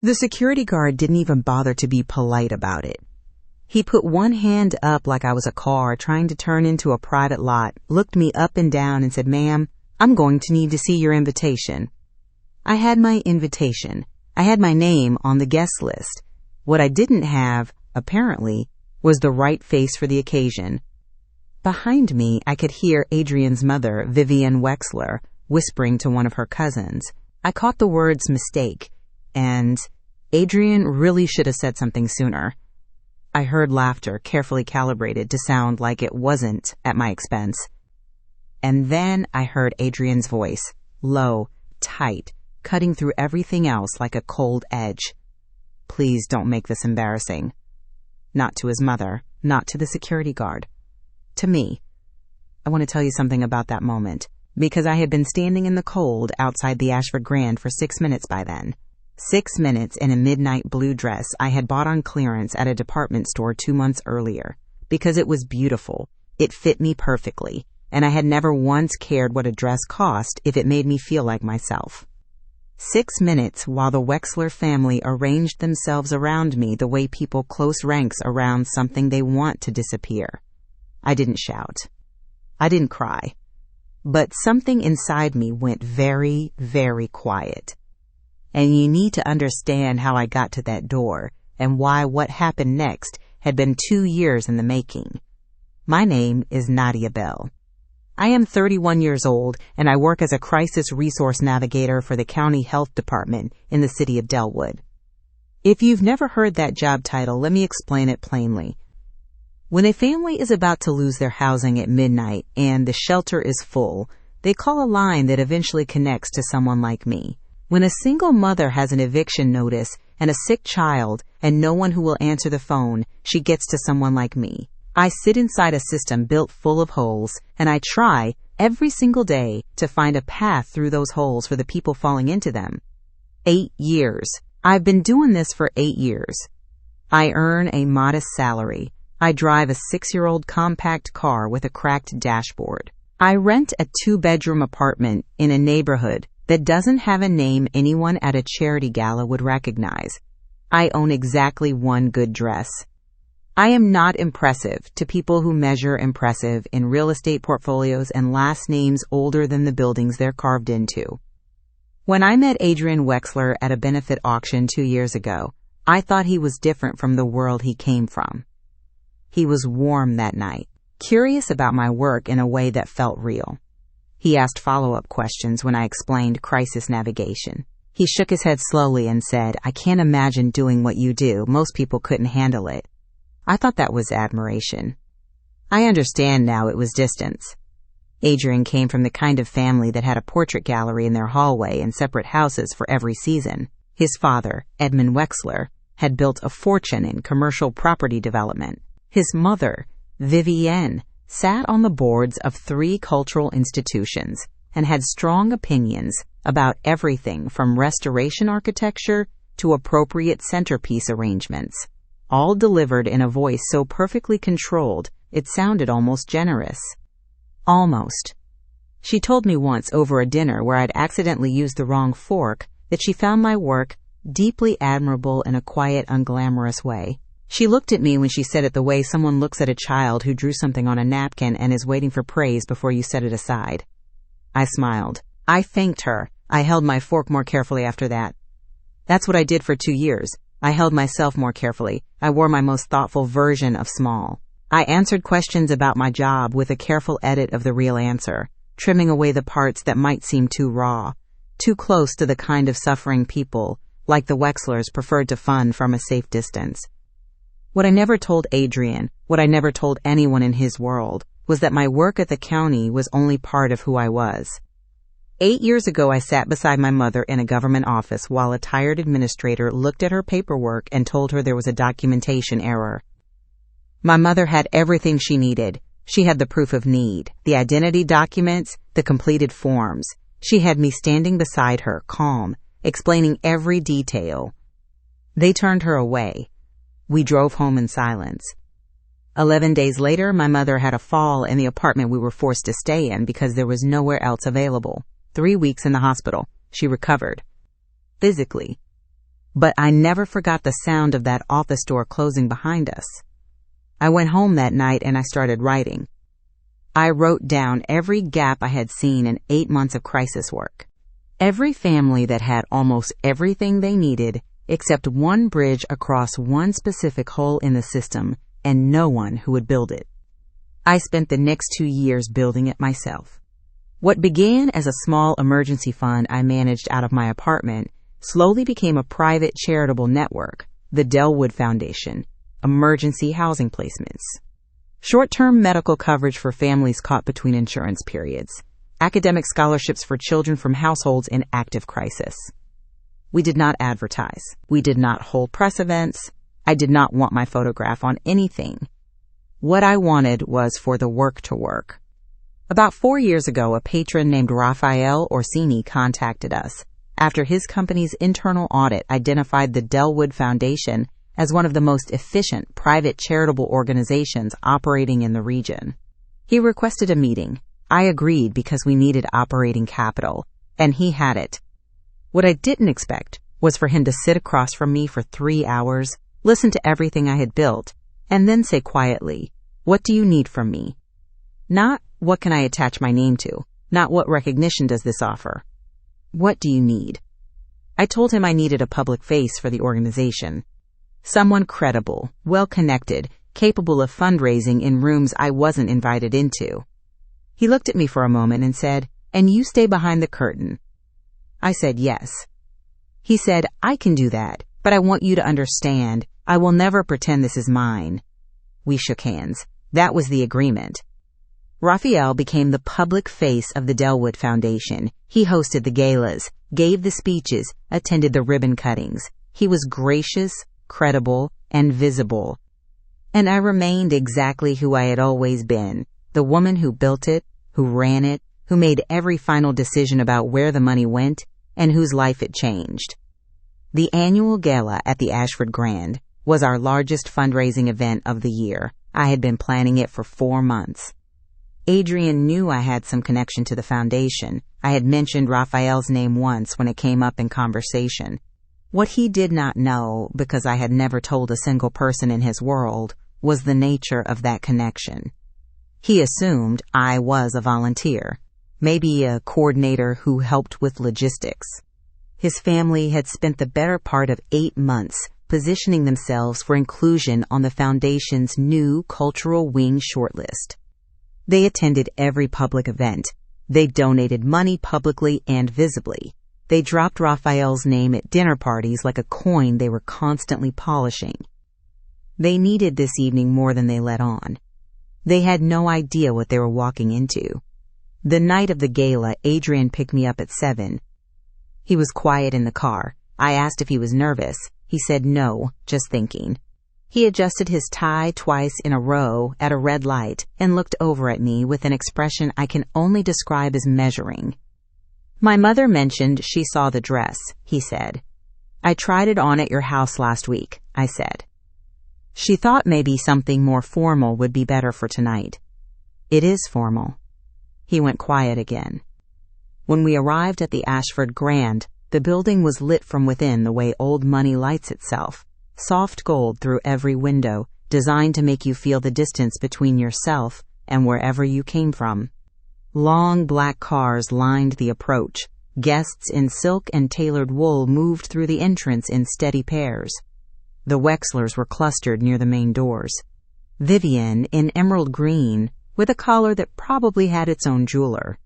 The security guard didn't even bother to be polite about it. He put one hand up like I was a car trying to turn into a private lot, looked me up and down and said, "Ma'am, I'm going to need to see your invitation." I had my invitation. I had my name on the guest list. What I didn't have, apparently, was the right face for the occasion. Behind me, I could hear Adrian's mother, Vivian Wexler, whispering to one of her cousins. I caught the words "mistake," and Adrian really should have said something sooner. I heard laughter carefully calibrated to sound like it wasn't at my expense. And then I heard Adrian's voice, low, tight, cutting through everything else like a cold edge. "Please don't make this embarrassing." Not to his mother, not to the security guard. To me. I want to tell you something about that moment, because I had been standing in the cold outside the Ashford Grand for 6 minutes by then. 6 minutes in a midnight blue dress I had bought on clearance at a department store 2 months earlier, because it was beautiful, it fit me perfectly, and I had never once cared what a dress cost if it made me feel like myself. 6 minutes while the Wexler family arranged themselves around me the way people close ranks around something they want to disappear. I didn't shout. I didn't cry. But something inside me went very, very quiet. And you need to understand how I got to that door and why what happened next had been 2 years in the making. My name is Nadia Bell. I am 31 years old, and I work as a crisis resource navigator for the county health department in the city of Delwood. If you've never heard that job title, let me explain it plainly. When a family is about to lose their housing at midnight and the shelter is full, they call a line that eventually connects to someone like me. When a single mother has an eviction notice and a sick child and no one who will answer the phone, she gets to someone like me. I sit inside a system built full of holes, and I try every single day to find a path through those holes for the people falling into them. 8 years. I've been doing this for 8 years. I earn a modest salary. I drive a 6-year-old compact car with a cracked dashboard. I rent a 2-bedroom apartment in a neighborhood that doesn't have a name anyone at a charity gala would recognize. I own exactly one good dress. I am not impressive to people who measure impressive in real estate portfolios and last names older than the buildings they're carved into. When I met Adrian Wexler at a benefit auction 2 years ago, I thought he was different from the world he came from. He was warm that night, curious about my work in a way that felt real. He asked follow-up questions when I explained crisis navigation. He shook his head slowly and said, "I can't imagine doing what you do. Most people couldn't handle it." I thought that was admiration. I understand now it was distance. Adrian came from the kind of family that had a portrait gallery in their hallway and separate houses for every season. His father, Edmund Wexler, had built a fortune in commercial property development. His mother, Vivienne, sat on the boards of 3 cultural institutions and had strong opinions about everything from restoration architecture to appropriate centerpiece arrangements, all delivered in a voice so perfectly controlled it sounded almost generous. Almost. She told me once over a dinner where I'd accidentally used the wrong fork that she found my work deeply admirable in a quiet, unglamorous way. She looked at me when she said it the way someone looks at a child who drew something on a napkin and is waiting for praise before you set it aside. I smiled. I thanked her. I held my fork more carefully after that. That's what I did for 2 years. I held myself more carefully. I wore my most thoughtful version of small. I answered questions about my job with a careful edit of the real answer, trimming away the parts that might seem too raw, too close to the kind of suffering people, like the Wexlers, preferred to fund from a safe distance. What I never told Adrian, what I never told anyone in his world, was that my work at the county was only part of who I was. 8 years ago, I sat beside my mother in a government office while a tired administrator looked at her paperwork and told her there was a documentation error. My mother had everything she needed. She had the proof of need, the identity documents, the completed forms. She had me standing beside her, calm, explaining every detail. They turned her away. We drove home in silence. 11 days later, my mother had a fall in the apartment we were forced to stay in because there was nowhere else available. 3 weeks in the hospital. She recovered. Physically. but I never forgot the sound of that office door closing behind us. I went home that night and I started writing. I wrote down every gap I had seen in 8 months of crisis work. Every family that had almost everything they needed except one bridge across one specific hole in the system and no one who would build it. I spent the next 2 years building it myself. What began as a small emergency fund I managed out of my apartment slowly became a private charitable network, the Dellwood Foundation, emergency housing placements, short-term medical coverage for families caught between insurance periods, academic scholarships for children from households in active crisis. We did not advertise. We did not hold press events. I did not want my photograph on anything. What I wanted was for the work to work. About 4 years ago, a patron named Raphael Orsini contacted us after his company's internal audit identified the Dellwood Foundation as one of the most efficient private charitable organizations operating in the region. He requested a meeting. I agreed because we needed operating capital, and he had it. What I didn't expect was for him to sit across from me for 3 hours, listen to everything I had built, and then say quietly, "What do you need from me?" Not, "What can I attach my name to?" Not, "What recognition does this offer?" "What do you need?" I told him I needed a public face for the organization. Someone credible, well-connected, capable of fundraising in rooms I wasn't invited into. He looked at me for a moment and said, "And you stay behind the curtain." I said yes. He said, "I can do that, but I want you to understand, I will never pretend this is mine." We shook hands. That was the agreement. Raphael became the public face of the Dellwood Foundation. He hosted the galas, gave the speeches, attended the ribbon cuttings. He was gracious, credible, and visible. And I remained exactly who I had always been, the woman who built it, who ran it, who made every final decision about where the money went, and whose life it changed. The annual gala at the Ashford Grand was our largest fundraising event of the year. I had been planning it for 4 months. Adrian knew I had some connection to the foundation. I had mentioned Raphael's name once when it came up in conversation. What he did not know, because I had never told a single person in his world, was the nature of that connection. He assumed I was a volunteer, maybe a coordinator who helped with logistics. His family had spent the better part of 8 months positioning themselves for inclusion on the foundation's new cultural wing shortlist. They attended every public event. They donated money publicly and visibly. They dropped Raphael's name at dinner parties like a coin they were constantly polishing. They needed this evening more than they let on. They had no idea what they were walking into. The night of the gala, Adrian picked me up at 7. He was quiet in the car. I asked if he was nervous. He said no, just thinking. He adjusted his tie twice in a row at a red light and looked over at me with an expression I can only describe as measuring. "My mother mentioned she saw the dress," he said. "I tried it on at your house last week," I said. "She thought maybe something more formal would be better for tonight." "It is formal." He went quiet again. When we arrived at the Ashford Grand, the building was lit from within the way old money lights itself, soft gold through every window, designed to make you feel the distance between yourself and wherever you came from. Long black cars lined the approach. Guests in silk and tailored wool moved through the entrance in steady pairs. The Wexlers were clustered near the main doors. Vivian, in emerald green, with a collar that probably had its own jeweler.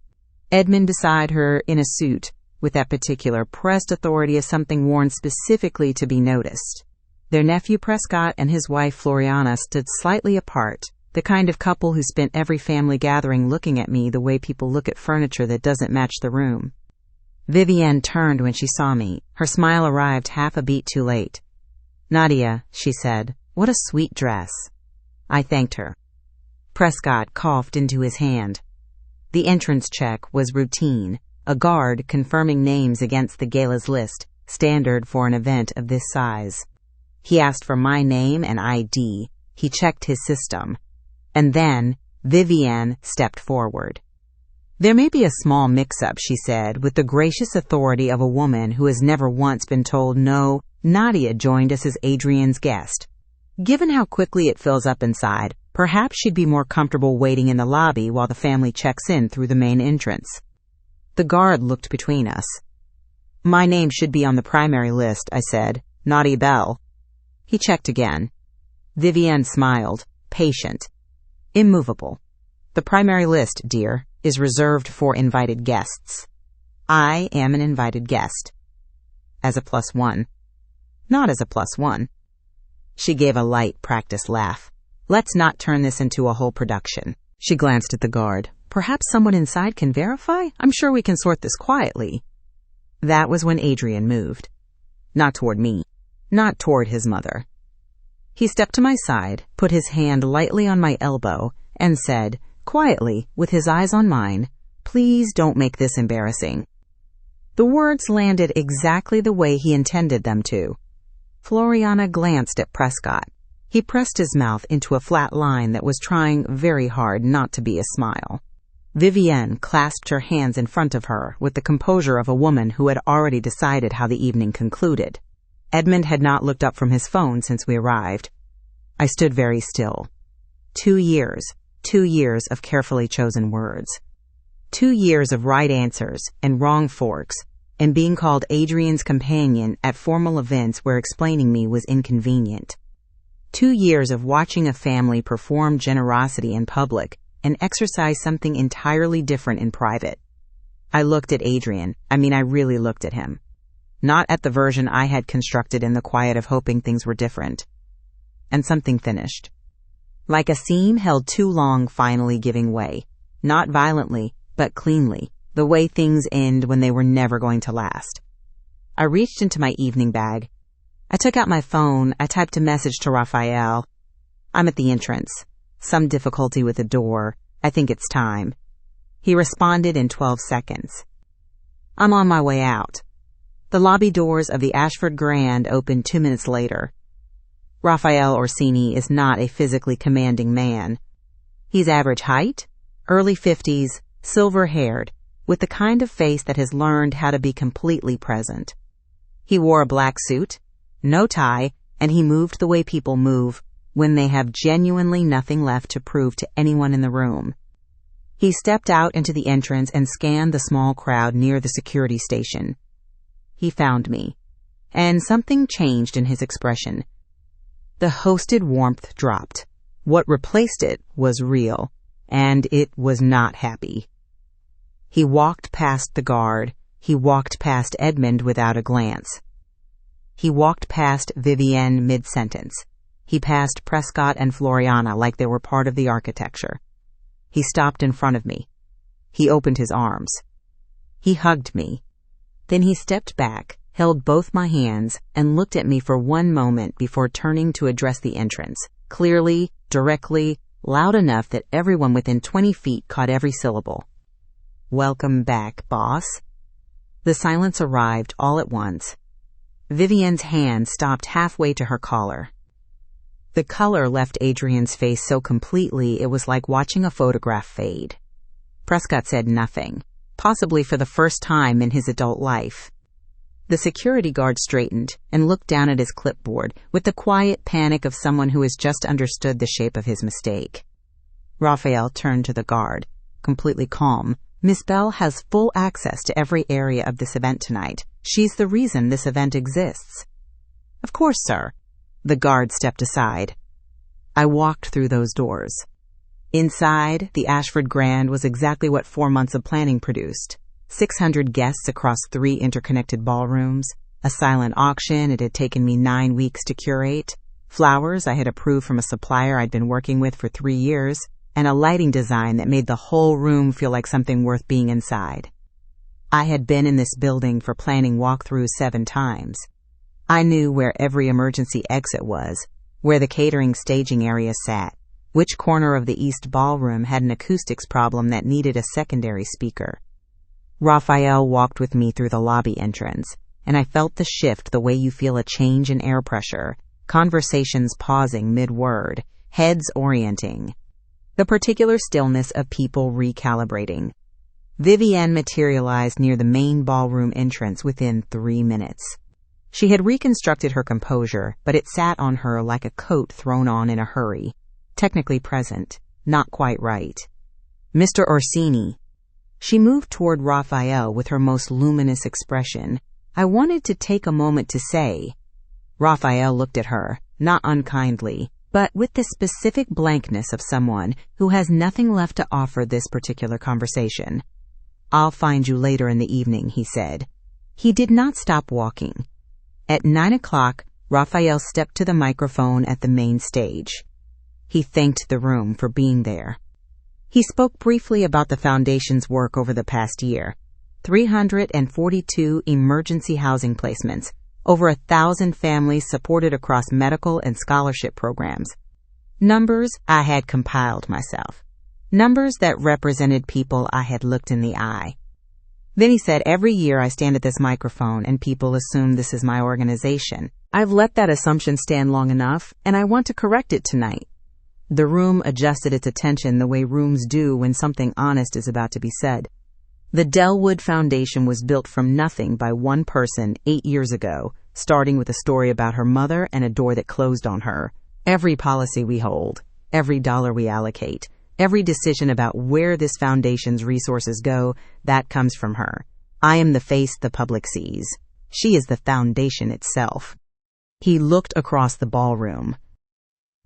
Edmund beside her in a suit, with that particular pressed authority as something worn specifically to be noticed. Their nephew Prescott and his wife Floriana stood slightly apart, the kind of couple who spent every family gathering looking at me the way people look at furniture that doesn't match the room. Vivienne turned when she saw me. Her smile arrived half a beat too late. "Nadia," she said, "what a sweet dress." I thanked her. Prescott coughed into his hand. The entrance check was routine, a guard confirming names against the gala's list, standard for an event of this size. He asked for my name and ID. He checked his system. And then Vivienne stepped forward. "There may be a small mix-up," she said, with the gracious authority of a woman who has never once been told, "No, Nadia joined us as Adrian's guest. Given how quickly it fills up inside, perhaps she'd be more comfortable waiting in the lobby while the family checks in through the main entrance. The guard looked between us. "My name should be on the primary list," I said. "Nadia Bell." He checked again. Vivienne smiled, patient, immovable. "The primary list, dear, is reserved for invited guests. I am an invited guest. As a +1. Not as a +1. She gave a light, practiced laugh. "Let's not turn this into a whole production." She glanced at the guard. "Perhaps someone inside can verify? I'm sure we can sort this quietly." That was when Adrian moved. Not toward me. Not toward his mother. He stepped to my side, put his hand lightly on my elbow, and said, quietly, with his eyes on mine, "Please don't make this embarrassing." The words landed exactly the way he intended them to. Floriana glanced at Prescott. He pressed his mouth into a flat line that was trying very hard not to be a smile. Vivienne clasped her hands in front of her with the composure of a woman who had already decided how the evening concluded. Edmund had not looked up from his phone since we arrived. I stood very still. 2 years. 2 years of carefully chosen words. 2 years of right answers and wrong forks, and being called Adrian's companion at formal events where explaining me was inconvenient. 2 years of watching a family perform generosity in public and exercise something entirely different in private. I looked at Adrian. I really looked at him. Not at the version I had constructed in the quiet of hoping things were different. And something finished. Like a seam held too long finally giving way. Not violently, but cleanly, the way things end when they were never going to last. I reached into my evening bag. I took out my phone. I typed a message to Raphael. "I'm at the entrance. Some difficulty with the door. I think it's time." He responded in 12 seconds. "I'm on my way out." The lobby doors of the Ashford Grand opened 2 minutes later. Raphael Orsini is not a physically commanding man. He's average height, early 50s, silver-haired, with the kind of face that has learned how to be completely present. He wore a black suit, no tie, and he moved the way people move when they have genuinely nothing left to prove to anyone in the room. He stepped out into the entrance and scanned the small crowd near the security station. He found me, and something changed in his expression. The hosted warmth dropped. What replaced it was real, and it was not happy. He walked past the guard. He walked past Edmund without a glance. He walked past Vivienne mid-sentence. He passed Prescott and Floriana like they were part of the architecture. He stopped in front of me. He opened his arms. He hugged me. Then he stepped back, held both my hands, and looked at me for one moment before turning to address the entrance, clearly, directly, loud enough that everyone within 20 feet caught every syllable. "Welcome back, boss." The silence arrived all at once. Vivienne's hand stopped halfway to her collar. The color left Adrian's face so completely it was like watching a photograph fade. Prescott said nothing, possibly for the first time in his adult life. The security guard straightened and looked down at his clipboard with the quiet panic of someone who has just understood the shape of his mistake. Raphael turned to the guard, completely calm. "Miss Bell has full access to every area of this event tonight. She's the reason this event exists." "Of course, sir." The guard stepped aside. I walked through those doors. Inside, the Ashford Grand was exactly what 4 months of planning produced. 600 guests across 3 interconnected ballrooms, a silent auction it had taken me 9 weeks to curate, flowers I had approved from a supplier I'd been working with for 3 years, and a lighting design that made the whole room feel like something worth being inside. I had been in this building for planning walkthroughs 7 times. I knew where every emergency exit was, where the catering staging area sat, which corner of the East Ballroom had an acoustics problem that needed a secondary speaker. Raphael walked with me through the lobby entrance, and I felt the shift the way you feel a change in air pressure, conversations pausing mid-word, heads orienting. The particular stillness of people recalibrating. Vivienne materialized near the main ballroom entrance within 3 minutes. She had reconstructed her composure, but it sat on her like a coat thrown on in a hurry. Technically present, not quite right. Mr. Orsini. She moved toward Raphael with her most luminous expression. I wanted to take a moment to say. Raphael looked at her, not unkindly, but with the specific blankness of someone who has nothing left to offer this particular conversation. "I'll find you later in the evening," he said. He did not stop walking. At 9 o'clock, Raphael stepped to the microphone at the main stage. He thanked the room for being there. He spoke briefly about the Foundation's work over the past year. 342 emergency housing placements, over 1,000 families supported across medical and scholarship programs. Numbers I had compiled myself. Numbers that represented people I had looked in the eye. Then he said, "Every year I stand at this microphone and people assume this is my organization. I've let that assumption stand long enough, and I want to correct it tonight." The room adjusted its attention the way rooms do when something honest is about to be said. The Dellwood Foundation was built from nothing by one person 8 years ago, starting with a story about her mother and a door that closed on her. Every policy we hold, every dollar we allocate, every decision about where this foundation's resources go, that comes from her. I am the face the public sees. She is the foundation itself. He looked across the ballroom.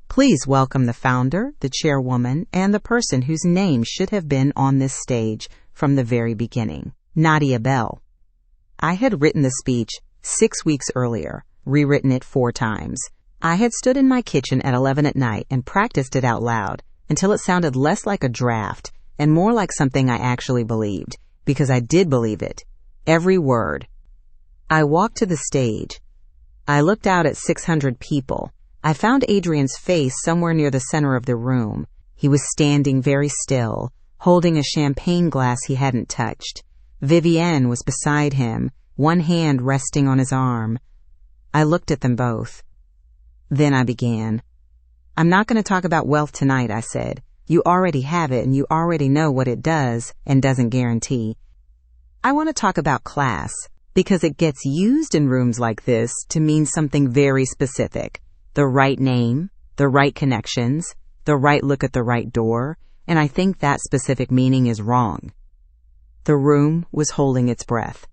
Please welcome the founder, the chairwoman, and the person whose name should have been on this stage from the very beginning, Nadia Bell. I had written the speech 6 weeks earlier, rewritten it 4 times. I had stood in my kitchen at 11 at night and practiced it out loud until it sounded less like a draft and more like something I actually believed, because I did believe it. Every word. I walked to the stage. I looked out at 600 people. I found Adrian's face somewhere near the center of the room. He was standing very still, holding a champagne glass he hadn't touched. Vivienne was beside him, one hand resting on his arm. I looked at them both. Then I began. "I'm not going to talk about wealth tonight," I said. "You already have it and you already know what it does and doesn't guarantee. I want to talk about class, because it gets used in rooms like this to mean something very specific. The right name, the right connections, the right look at the right door, and I think that specific meaning is wrong." The room was holding its breath.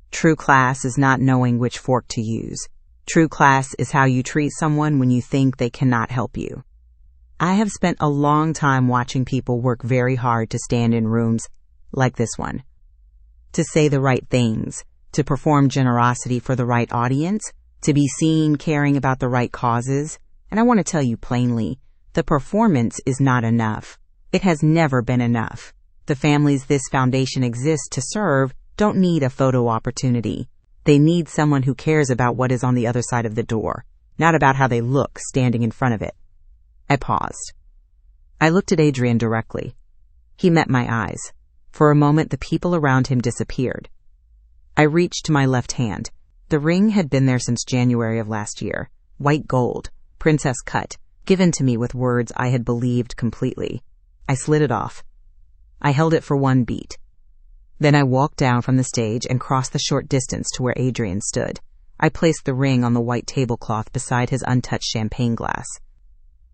True class is not knowing which fork to use. True class is how you treat someone when you think they cannot help you. I have spent a long time watching people work very hard to stand in rooms like this one, to say the right things, to perform generosity for the right audience, to be seen caring about the right causes. And I want to tell you plainly, the performance is not enough. It has never been enough. The families this foundation exists to serve don't need a photo opportunity. They need someone who cares about what is on the other side of the door, not about how they look standing in front of it. I paused. I looked at Adrian directly. He met my eyes. For a moment, the people around him disappeared. I reached to my left hand. The ring had been there since January of last year. White gold, princess cut, given to me with words I had believed completely. I slid it off. I held it for 1 beat. Then I walked down from the stage and crossed the short distance to where Adrian stood. I placed the ring on the white tablecloth beside his untouched champagne glass.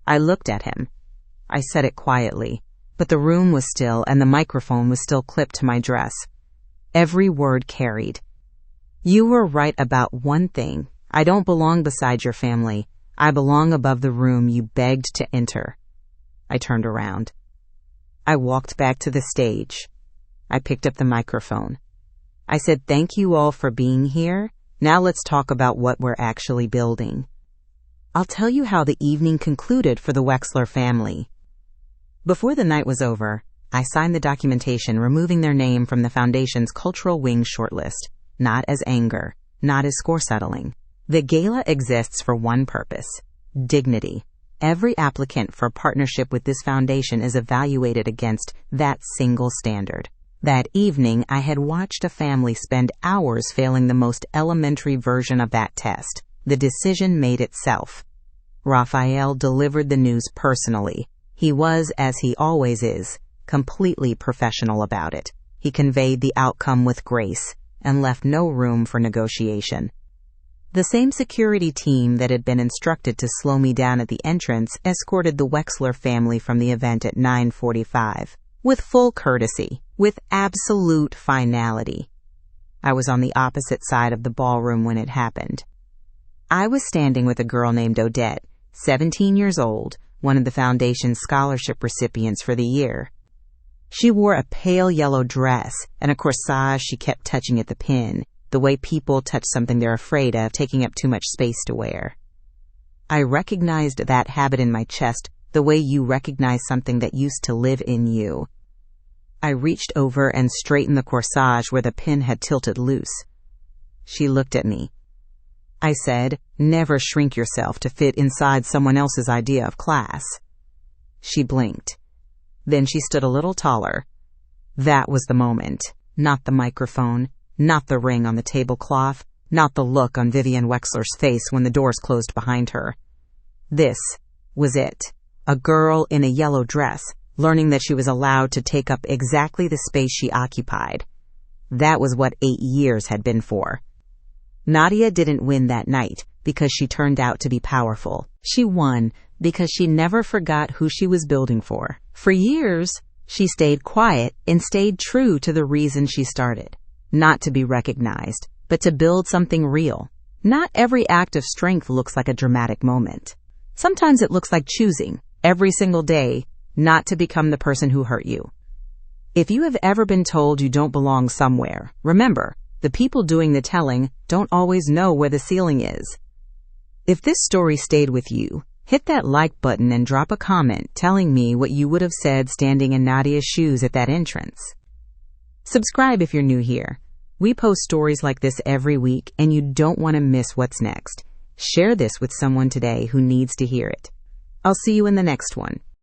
I looked at him. I said it quietly, but the room was still and the microphone was still clipped to my dress. Every word carried. "You were right about one thing. I don't belong beside your family. I belong above the room you begged to enter." I turned around. I walked back to the stage. I picked up the microphone. I said, "Thank you all for being here. Now let's talk about what we're actually building." I'll tell you how the evening concluded for the Wexler family. Before the night was over, I signed the documentation removing their name from the Foundation's Cultural Wing shortlist, not as anger, not as score settling. The Gala exists for one purpose: dignity. Every applicant for partnership with this foundation is evaluated against that single standard. That evening, I had watched a family spend hours failing the most elementary version of that test. The decision made itself. Raphael delivered the news personally. He was, as he always is, completely professional about it. He conveyed the outcome with grace and left no room for negotiation. The same security team that had been instructed to slow me down at the entrance escorted the Wexler family from the event at 9:45, with full courtesy, with absolute finality. I was on the opposite side of the ballroom when it happened. I was standing with a girl named Odette, 17 years old, one of the foundation's scholarship recipients for the year. She wore a pale yellow dress and a corsage she kept touching at the pin, the way people touch something they're afraid of taking up too much space to wear. I recognized that habit in my chest the way you recognize something that used to live in you. I reached over and straightened the corsage where the pin had tilted loose. She looked at me. I said, "Never shrink yourself to fit inside someone else's idea of class." She blinked. Then she stood a little taller. That was the moment. Not the microphone, not the ring on the tablecloth, not the look on Vivian Wexler's face when the doors closed behind her. This was it. A girl in a yellow dress, learning that she was allowed to take up exactly the space she occupied. That was what 8 years had been for. Nadia didn't win that night because she turned out to be powerful. She won because she never forgot who she was building for. For years, she stayed quiet and stayed true to the reason she started. Not to be recognized, but to build something real. Not every act of strength looks like a dramatic moment. Sometimes it looks like choosing, every single day, not to become the person who hurt you. If you have ever been told you don't belong somewhere, remember, the people doing the telling don't always know where the ceiling is. If this story stayed with you, hit that like button and drop a comment telling me what you would have said standing in Nadia's shoes at that entrance. Subscribe if you're new here. We post stories like this every week, and you don't want to miss what's next. Share this with someone today who needs to hear it. I'll see you in the next one.